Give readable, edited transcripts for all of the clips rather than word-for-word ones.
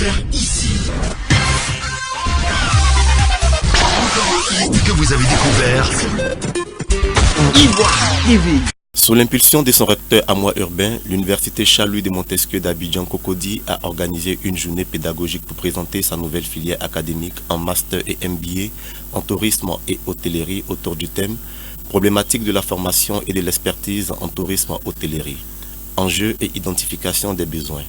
découvert ici. Que vous avez découvert Ivoire TV. Sous l'impulsion de son recteur à moi urbain, l'université Charles-Louis de Montesquieu d'Abidjan Cocody a organisé une journée pédagogique pour présenter sa nouvelle filière académique en master et MBA en tourisme et hôtellerie autour du thème problématique de la formation et de l'expertise en tourisme et hôtellerie, enjeux et identification des besoins.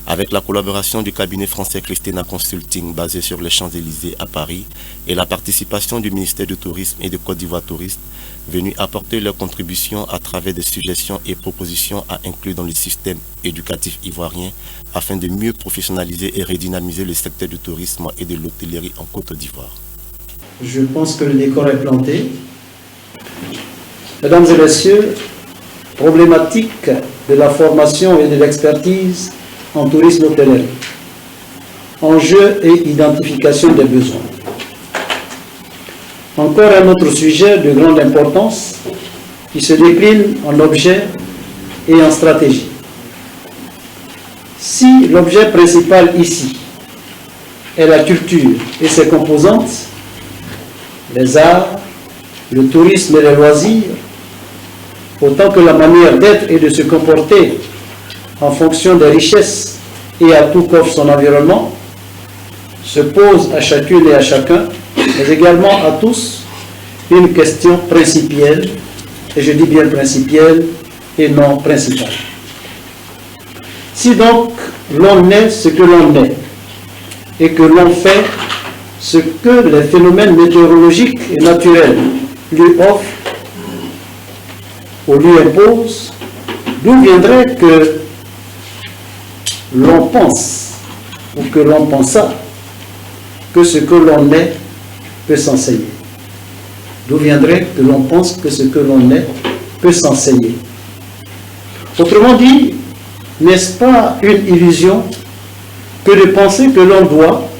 Avec la collaboration du cabinet français Christina Consulting basé sur les Champs-Élysées à Paris et la participation du ministère du Tourisme et de Côte d'Ivoire Tourisme, venus apporter leur contribution à travers des suggestions et propositions à inclure dans le système éducatif ivoirien afin de mieux professionnaliser et redynamiser le secteur du tourisme et de l'hôtellerie en Côte d'Ivoire. Je pense que le décor est planté. Mesdames et messieurs, problématique de la formation et de l'expertise en tourisme hôtellerie, enjeux et identification des besoins. Encore un autre sujet de grande importance qui se décline en objet et en stratégie. Si l'objet principal ici est la culture et ses composantes, les arts, le tourisme et les loisirs, autant que la manière d'être et de se comporter en fonction des richesses et atouts qu'offre son environnement, se pose à chacune et à chacun, mais également à tous, une question principielle, et je dis bien principielle et non principale. Si donc l'on est ce que l'on est, et que l'on fait ce que les phénomènes météorologiques et naturels lui offrent ou lui imposent, d'où viendrait que l'on pense, ou que l'on pensa, que ce que l'on est peut s'enseigner. D'où viendrait que l'on pense que ce que l'on est peut s'enseigner. Autrement dit, n'est-ce pas une illusion que de penser que l'on doit,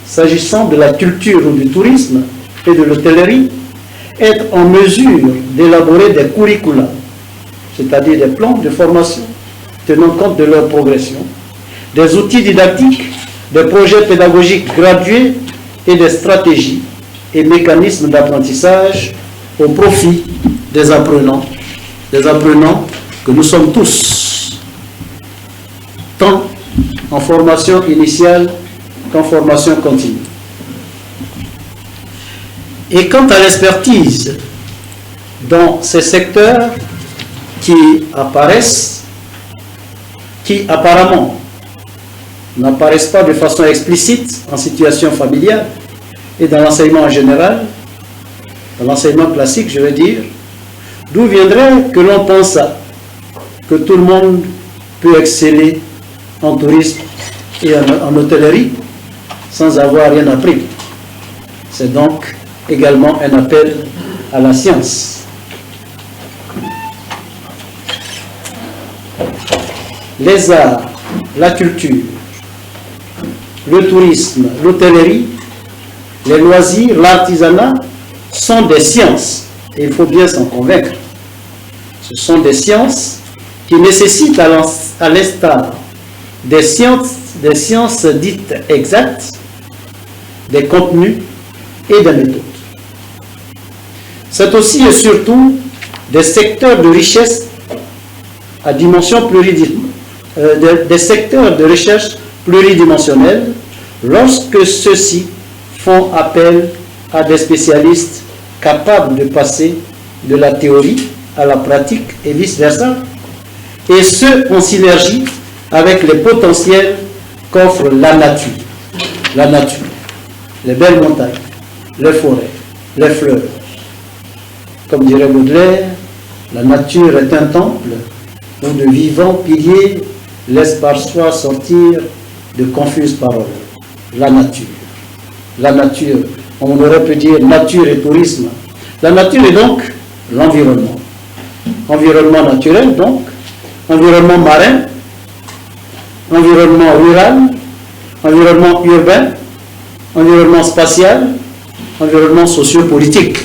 s'agissant de la culture ou du tourisme et de l'hôtellerie, être en mesure d'élaborer des curricula, c'est-à-dire des plans de formation tenant compte de leur progression, des outils didactiques, des projets pédagogiques gradués et des stratégies et mécanismes d'apprentissage au profit des apprenants que nous sommes tous, tant en formation initiale qu'en formation continue. Et quant à l'expertise dans ces secteurs qui apparaissent, qui apparemment n'apparaissent pas de façon explicite en situation familiale et dans l'enseignement en général, dans l'enseignement classique, je veux dire, d'où viendrait que l'on pense que tout le monde peut exceller en tourisme et en hôtellerie sans avoir rien appris. C'est donc également un appel à la science. Les arts, la culture, le tourisme, l'hôtellerie, les loisirs, l'artisanat sont des sciences, et il faut bien s'en convaincre. Ce sont des sciences qui nécessitent, à l'instar des sciences dites exactes, des contenus et des méthodes. C'est aussi et surtout des secteurs de richesse à dimension des secteurs de recherche pluridimensionnels lorsque ceux-ci font appel à des spécialistes capables de passer de la théorie à la pratique et vice-versa, et ce en synergie avec les potentiels qu'offre la nature. La nature, les belles montagnes, les forêts, les fleurs. Comme dirait Baudelaire, la nature est un temple où de vivants piliers laissent par soi sortir de confuses paroles. La nature. La nature, on aurait pu dire nature et tourisme. La nature est donc l'environnement. Environnement naturel donc, environnement marin, environnement rural, environnement urbain, environnement spatial, environnement sociopolitique.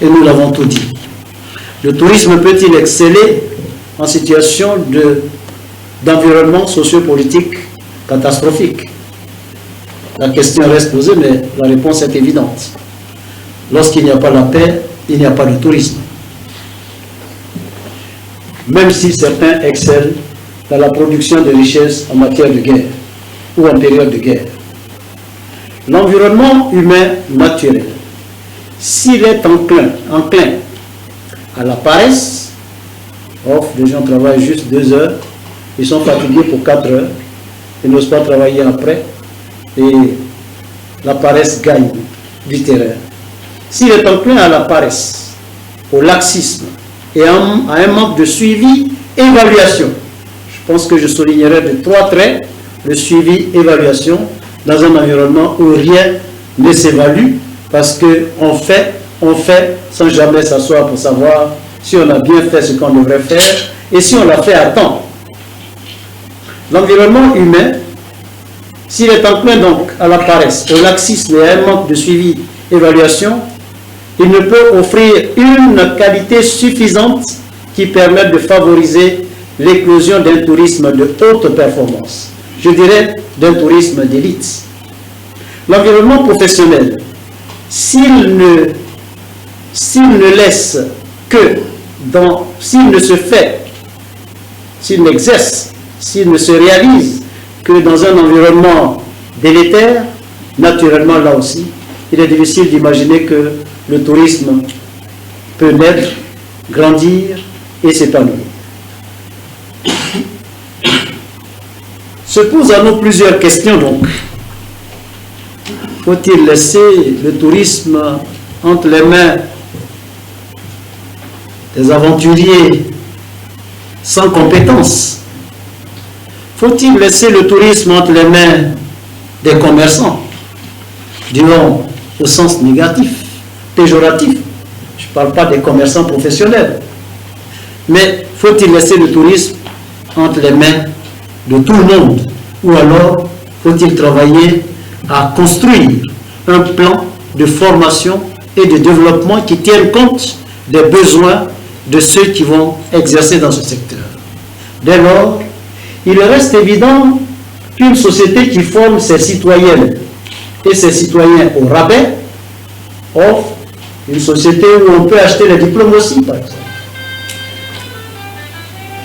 Et nous l'avons tout dit. Le tourisme peut-il exceller en situation d'environnement sociopolitique catastrophique? La question reste posée, mais la réponse est évidente. Lorsqu'il n'y a pas la paix, il n'y a pas de tourisme. Même si certains excellent dans la production de richesses en matière de guerre ou en période de guerre. L'environnement humain naturel, s'il est enclin à la paresse, les gens travaillent juste 2 heures, ils sont fatigués pour 4 heures, ils n'osent pas travailler après, et la paresse gagne du terrain. S'il est enclin à la paresse, au laxisme et à un manque de suivi, évaluation, je pense que je soulignerai de 3 traits, le suivi, évaluation, dans un environnement où rien ne s'évalue, parce qu'on fait sans jamais s'asseoir pour savoir si on a bien fait ce qu'on devrait faire et si on l'a fait à temps. L'environnement humain, s'il est enclin donc à la paresse, au laxisme et à un manque de suivi, évaluation, il ne peut offrir une qualité suffisante qui permette de favoriser l'éclosion d'un tourisme de haute performance. Je dirais d'un tourisme d'élite. L'environnement professionnel, s'il n'exerce, s'il ne se réalise que dans un environnement délétère, naturellement là aussi, il est difficile d'imaginer que le tourisme peut naître, grandir et s'épanouir. Se posent à nous plusieurs questions donc. Faut-il laisser le tourisme entre les mains des aventuriers sans compétences? Faut-il laisser le tourisme entre les mains des commerçants, disons au sens négatif, péjoratif? Je ne parle pas des commerçants professionnels. Mais faut-il laisser le tourisme entre les mains de tout le monde? Ou alors faut-il travailler à construire un plan de formation et de développement qui tienne compte des besoins de ceux qui vont exercer dans ce secteur? Dès lors, il reste évident qu'une société qui forme ses citoyennes et ses citoyens au rabais offre une société où on peut acheter les diplômes aussi, par exemple.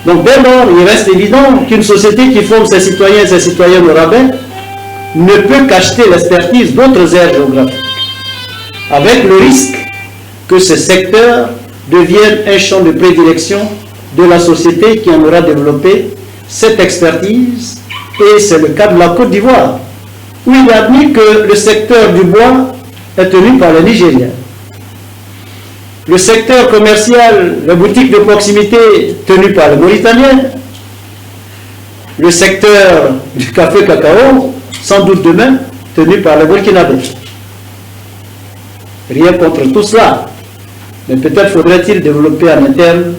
Donc dès lors, il reste évident qu'une société qui forme ses citoyens et ses citoyennes au rabais ne peut qu'acheter l'expertise d'autres aires géographiques, avec le risque que ce secteur devienne un champ de prédilection de la société qui en aura développé cette expertise, et c'est le cas de la Côte d'Ivoire, où il est admis que le secteur du bois est tenu par les Nigériens. Le secteur commercial, les boutiques de proximité tenues par les Mauritaniens. Le secteur du café cacao, sans doute demain, tenu par les Burkinabés. Rien contre tout cela, mais peut-être faudrait-il développer en interne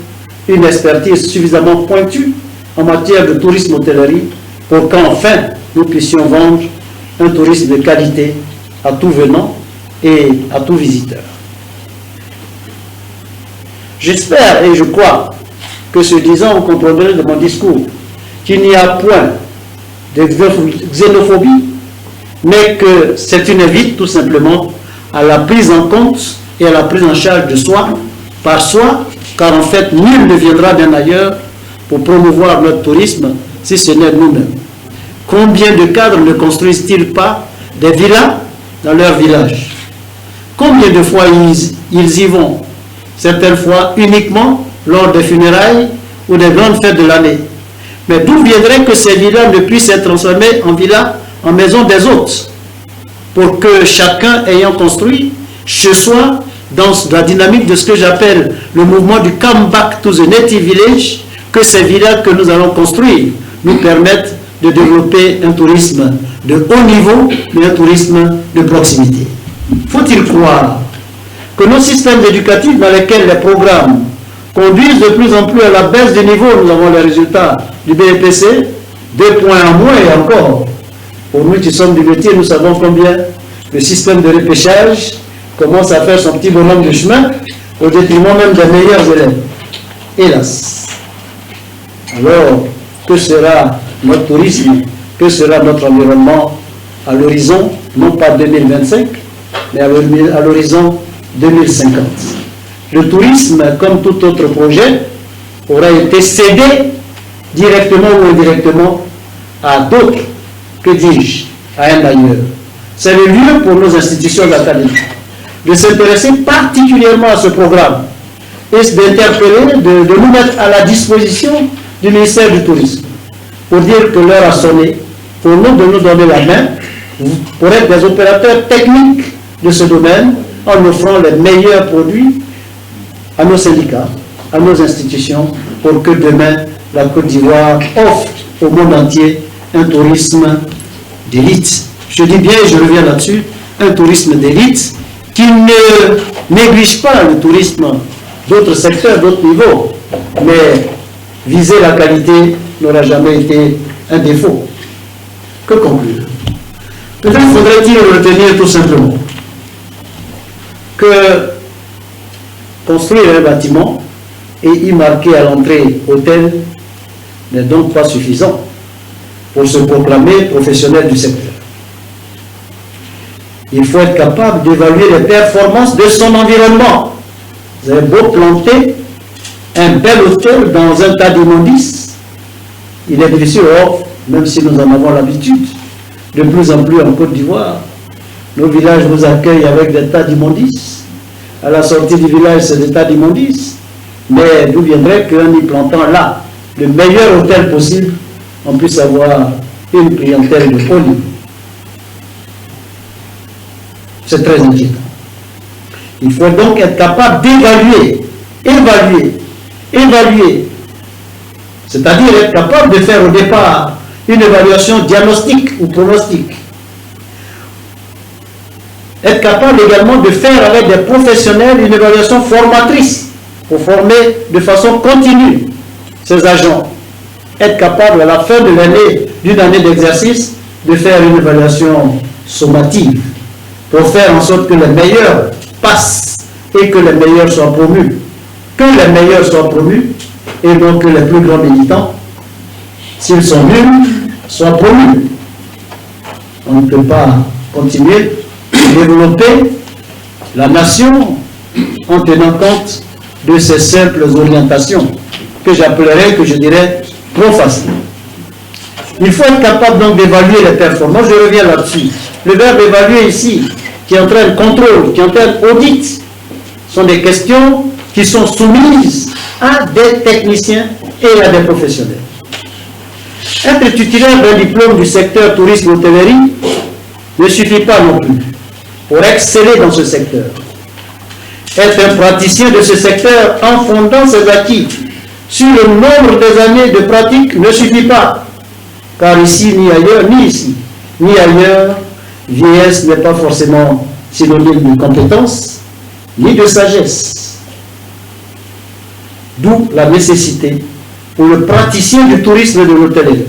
une expertise suffisamment pointue en matière de tourisme hôtellerie pour qu'enfin nous puissions vendre un tourisme de qualité à tout venant et à tout visiteur. J'espère et je crois que ce disant, vous comprendrez de mon discours qu'il n'y a point de xénophobie, mais que c'est une invite tout simplement à la prise en compte et à la prise en charge de soi, par soi, car en fait nul ne viendra d'un ailleurs pour promouvoir notre tourisme si ce n'est nous-mêmes. Combien de cadres ne construisent-ils pas des villas dans leur village? Combien de fois ils y vont? Certaines fois uniquement lors des funérailles ou des grandes fêtes de l'année. Mais d'où viendrait que ces villas ne puissent être transformées en villas, en maisons des hôtes, pour que chacun ayant construit chez soi, dans la dynamique de ce que j'appelle le mouvement du come back to the native village, que ces villas que nous allons construire nous permettent de développer un tourisme de haut niveau, mais un tourisme de proximité. Faut-il croire que nos systèmes éducatifs dans lesquels les programmes conduisent de plus en plus à la baisse du niveau, nous avons les résultats du BEPC, 2 points en moins et encore. Pour nous qui sommes du métier, nous savons combien le système de repêchage commence à faire son petit bonhomme de chemin au détriment même des meilleurs élèves. Hélas. Alors, que sera notre tourisme? Que sera notre environnement à l'horizon, non pas 2025, mais à l'horizon 2050. Le tourisme, comme tout autre projet, aura été cédé directement ou indirectement à d'autres, que dis-je, à un ailleurs. C'est le lieu pour nos institutions académiques de s'intéresser particulièrement à ce programme et d'interpeller, de nous mettre à la disposition du ministère du Tourisme pour dire que l'heure a sonné, pour nous de nous donner la main, pour être des opérateurs techniques de ce domaine en offrant les meilleurs produits à nos syndicats, à nos institutions, pour que demain la Côte d'Ivoire offre au monde entier un tourisme d'élite. Je dis bien, je reviens là-dessus, un tourisme d'élite qui ne néglige pas le tourisme d'autres secteurs, d'autres niveaux, mais viser la qualité n'aura jamais été un défaut. Que conclure? Peut-être faudrait-il retenir tout simplement que construire un bâtiment et y marquer à l'entrée hôtel n'est donc pas suffisant pour se proclamer professionnel du secteur. Il faut être capable d'évaluer les performances de son environnement. Vous avez beau planter un bel hôtel dans un tas d'immondices, il est difficile, même si nous en avons l'habitude, de plus en plus en Côte d'Ivoire, nos villages vous accueillent avec des tas d'immondices. À la sortie du village, c'est des tas d'immondices. Mais d'où viendrait qu'en y plantant là, le meilleur hôtel possible, on puisse avoir une clientèle de haut niveau. C'est très inquiétant. Il faut donc être capable d'évaluer, c'est-à-dire être capable de faire au départ une évaluation diagnostique ou pronostique. Être capable également de faire avec des professionnels une évaluation formatrice pour former de façon continue ces agents. Être capable à la fin de l'année, d'une année d'exercice, de faire une évaluation sommative pour faire en sorte que les meilleurs passent et que les meilleurs soient promus. Que les meilleurs soient promus et donc que les plus grands militants, s'ils sont nuls, soient promus. On ne peut pas continuer à développer la nation en tenant compte de ces simples orientations que j'appellerais, que je dirais, trop faciles. Il faut être capable donc d'évaluer les performances. Je reviens là-dessus. Le verbe évaluer ici, qui entraîne contrôle, qui entraîne audit, sont des questions qui sont soumises à des techniciens et à des professionnels. Être titulaire d'un diplôme du secteur tourisme-hôtellerie ne suffit pas non plus pour exceller dans ce secteur. Être un praticien de ce secteur en fondant ses acquis sur le nombre des années de pratique ne suffit pas, car ici ni ailleurs, ni ici, ni ailleurs, vieillesse n'est pas forcément synonyme de compétence, ni de sagesse. D'où la nécessité pour le praticien du tourisme et de l'hôtellerie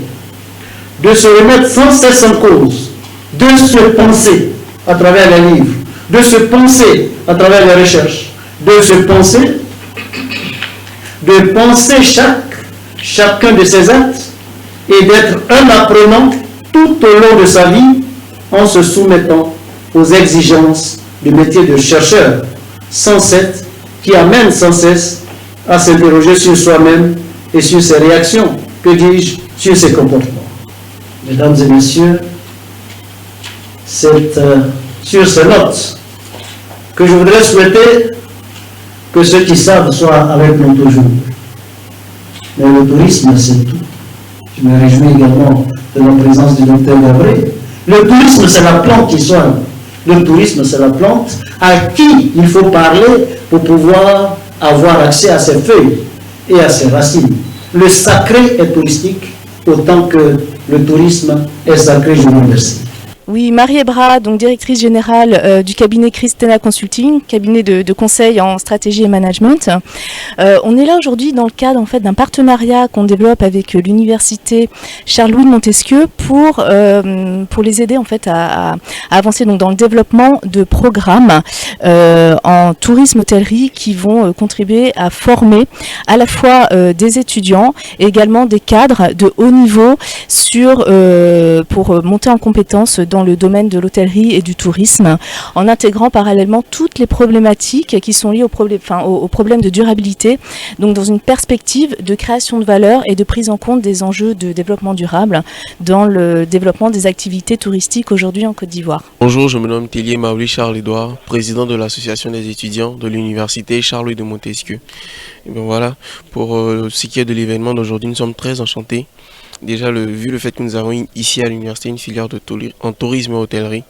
de se remettre sans cesse en cause, de se penser à travers les livres, de se penser à travers les recherches, de se penser, de penser chacun de ses actes et d'être un apprenant tout au long de sa vie en se soumettant aux exigences du métier de chercheur, sans cesse, qui amène sans cesse à s'interroger sur soi-même et sur ses réactions, que dis-je, sur ses comportements. Mesdames et messieurs, c'est sur ces notes que je voudrais souhaiter que ceux qui savent soient avec nous toujours. Mais le tourisme, c'est tout. Je me réjouis également de la présence du docteur Gabriel. Le tourisme, c'est la plante qui soigne. Le tourisme, c'est la plante à qui il faut parler pour pouvoir avoir accès à ses feuilles et à ses racines. Le sacré est touristique autant que le tourisme est sacré. Je vous remercie. Oui, Marie Ebra, donc directrice générale du cabinet Christena Consulting, cabinet de conseil en stratégie et management. On est là aujourd'hui dans le cadre en fait d'un partenariat qu'on développe avec l'université Charles-Louis de Montesquieu pour les aider en fait à avancer donc dans le développement de programmes en tourisme hôtellerie qui vont contribuer à former à la fois des étudiants et également des cadres de haut niveau sur pour monter en compétences dans le domaine de l'hôtellerie et du tourisme, en intégrant parallèlement toutes les problématiques qui sont liées aux problèmes de durabilité, donc dans une perspective de création de valeur et de prise en compte des enjeux de développement durable dans le développement des activités touristiques aujourd'hui en Côte d'Ivoire. Bonjour, je me nomme Tellier Maouli Charles-Édouard, président de l'association des étudiants de l'université Charles-Louis de Montesquieu. Et bien voilà, pour ce qui est de l'événement d'aujourd'hui, nous sommes très enchantés. Déjà, vu le fait que nous avons ici à l'université une filière en tourisme et hôtellerie,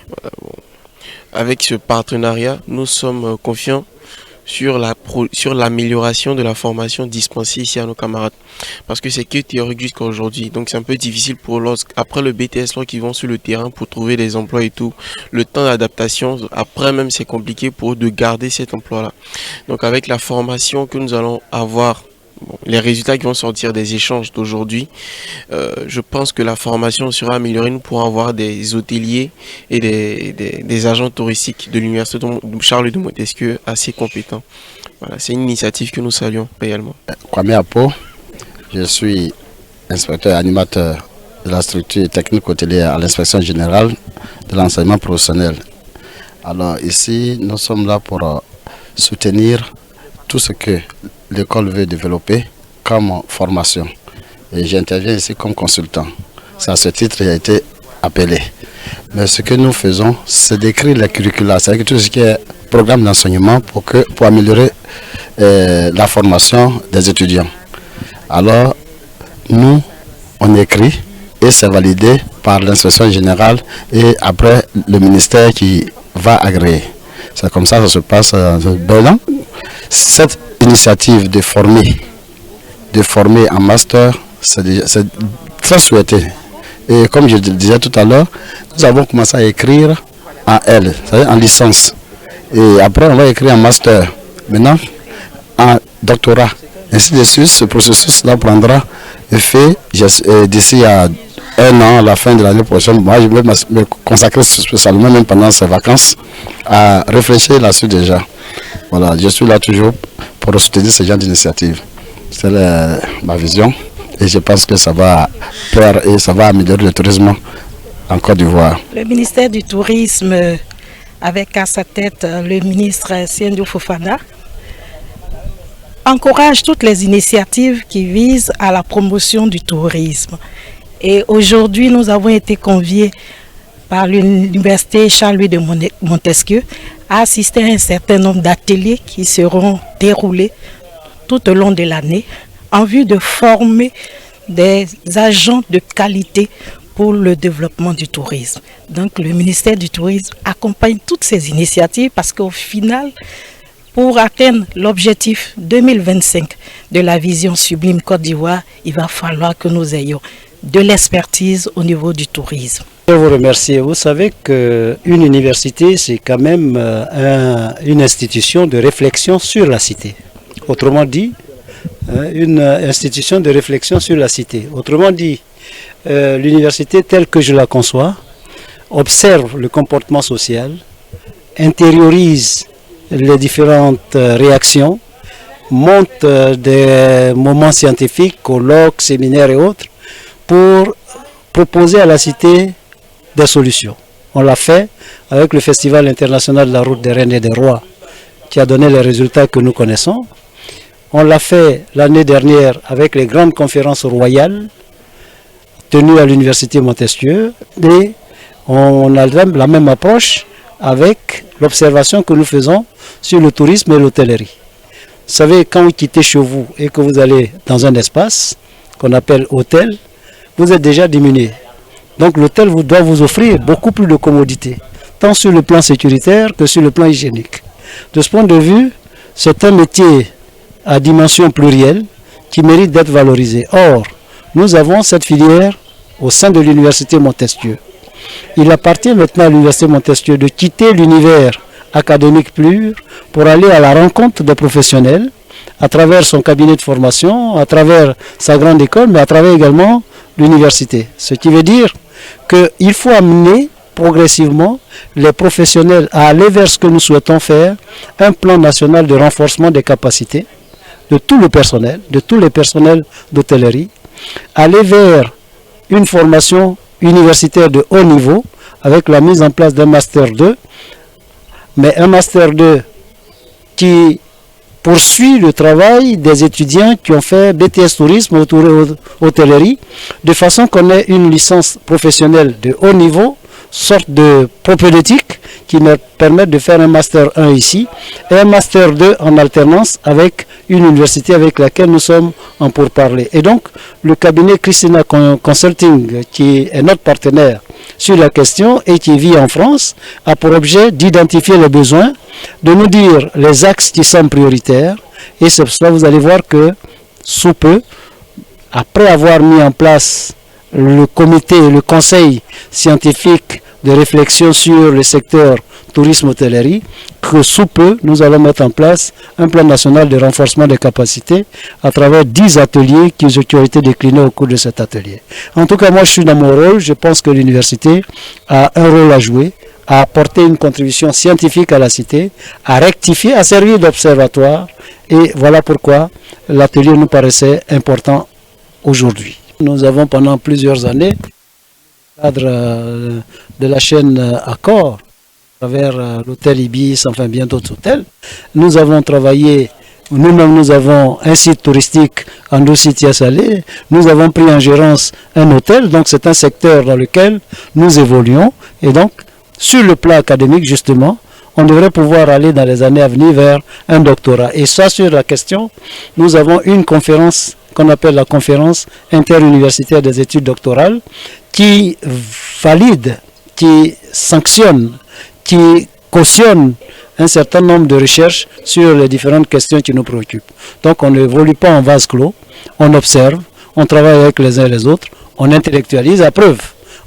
voilà, bon. Avec ce partenariat, nous sommes confiants sur l'amélioration de la formation dispensée ici à nos camarades. Parce que c'est que théorique jusqu'à aujourd'hui. Donc c'est un peu difficile pour après le BTS, lorsqu'ils vont sur le terrain pour trouver des emplois et tout. Le temps d'adaptation, après même c'est compliqué pour eux de garder cet emploi-là. Donc avec la formation que nous allons avoir, les résultats qui vont sortir des échanges d'aujourd'hui, je pense que la formation sera améliorée. Nous pourrons avoir des hôteliers et des agents touristiques de l'université de Charles de Montesquieu assez compétents. Voilà, c'est une initiative que nous saluons réellement. Kwame Apo, je suis inspecteur animateur de la structure technique hôtelière à l'inspection générale de l'enseignement professionnel. Alors ici, nous sommes là pour soutenir tout ce que l'école veut développer comme formation. Et j'interviens ici comme consultant. C'est à ce titre que j'ai été appelé. Mais ce que nous faisons, c'est d'écrire les curricula, c'est-à-dire tout ce qui est programme d'enseignement pour améliorer la formation des étudiants. Alors, nous, on écrit et c'est validé par l'inspection générale et après le ministère qui va agréer. C'est comme ça que ça se passe. Cette initiative de former en master, c'est très souhaité. Et comme je le disais tout à l'heure, nous avons commencé à écrire en L, c'est-à-dire en licence. Et après, on va écrire en master. Maintenant, en doctorat. Ainsi de suite, ce processus-là prendra effet d'ici à 1 an, à la fin de l'année prochaine. Moi, je vais me consacrer spécialement, même pendant ces vacances, à réfléchir là-dessus déjà. Voilà, je suis là toujours pour soutenir ce genre d'initiative. C'est ma vision et je pense que ça va faire et ça va améliorer le tourisme en Côte d'Ivoire. Le ministère du Tourisme, avec à sa tête le ministre Siendou Fofana, encourage toutes les initiatives qui visent à la promotion du tourisme. Et aujourd'hui, nous avons été conviés par l'université Charles-Louis de Montesquieu à assister à un certain nombre d'ateliers qui seront déroulés tout au long de l'année en vue de former des agents de qualité pour le développement du tourisme. Donc le ministère du Tourisme accompagne toutes ces initiatives parce qu'au final, pour atteindre l'objectif 2025 de la vision Sublime Côte d'Ivoire, il va falloir que nous ayons de l'expertise au niveau du tourisme. Je vous remercie. Vous savez qu'une université, c'est quand même une institution de réflexion sur la cité. Autrement dit, une institution de réflexion sur la cité. Autrement dit, l'université telle que je la conçois observe le comportement social, intériorise les différentes réactions, monte des moments scientifiques, colloques, séminaires et autres, pour proposer à la cité des solutions. On l'a fait avec le Festival international de la route des reines et des rois, qui a donné les résultats que nous connaissons. On l'a fait l'année dernière avec les grandes conférences royales tenues à l'université Montesquieu. Et on a la même approche avec l'observation que nous faisons sur le tourisme et l'hôtellerie. Vous savez, quand vous quittez chez vous et que vous allez dans un espace qu'on appelle hôtel, vous êtes déjà diminué. Donc l'hôtel doit vous offrir beaucoup plus de commodités, tant sur le plan sécuritaire que sur le plan hygiénique. De ce point de vue, c'est un métier à dimension plurielle qui mérite d'être valorisé. Or, nous avons cette filière au sein de l'université Montesquieu. Il appartient maintenant à l'université Montesquieu de quitter l'univers académique pur pour aller à la rencontre des professionnels à travers son cabinet de formation, à travers sa grande école, mais à travers également l'université. Ce qui veut dire qu'il faut amener progressivement les professionnels à aller vers ce que nous souhaitons faire, un plan national de renforcement des capacités de tout le personnel, de tous les personnels d'hôtellerie, aller vers une formation universitaire de haut niveau avec la mise en place d'un Master 2, mais un Master 2 qui poursuit le travail des étudiants qui ont fait BTS Tourisme ou Hôtellerie, de façon qu'on ait une licence professionnelle de haut niveau, sorte de propédeutique, qui nous permettent de faire un Master 1 ici et un Master 2 en alternance avec une université avec laquelle nous sommes en pourparlers. Et donc, le cabinet Christina Consulting, qui est notre partenaire sur la question et qui vit en France, a pour objet d'identifier les besoins, de nous dire les axes qui sont prioritaires. Et c'est pour cela que vous allez voir que, sous peu, après avoir mis en place le comité et le conseil scientifique de réflexion sur le secteur tourisme-hôtellerie, que sous peu, nous allons mettre en place un plan national de renforcement des capacités à travers 10 ateliers qui ont été déclinés au cours de cet atelier. En tout cas, moi, je suis dans mon rôle. Je pense que l'université a un rôle à jouer, à apporter une contribution scientifique à la cité, à rectifier, à servir d'observatoire. Et voilà pourquoi l'atelier nous paraissait important aujourd'hui. Nous avons pendant plusieurs années, dans le cadre de la chaîne Accor, à travers l'hôtel Ibis, enfin bien d'autres hôtels, nous avons travaillé, nous-mêmes nous avons un site touristique Andou City à Salé, nous avons pris en gérance un hôtel, donc c'est un secteur dans lequel nous évoluons, et donc sur le plan académique justement, on devrait pouvoir aller dans les années à venir vers un doctorat. Et ça, sur la question, nous avons une conférence qu'on appelle la conférence interuniversitaire des études doctorales, qui valide, qui sanctionne, qui cautionne un certain nombre de recherches sur les différentes questions qui nous préoccupent. Donc on n'évolue pas en vase clos, on observe, on travaille avec les uns et les autres, on intellectualise. À preuve,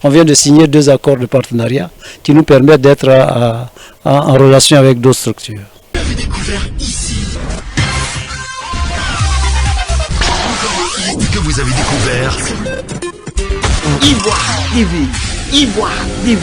on vient de signer 2 accords de partenariat qui nous permettent d'être en relation avec d'autres structures. Vous avez découvert ici. Que vous avez découvert Ivoire TV. Ivoire TV.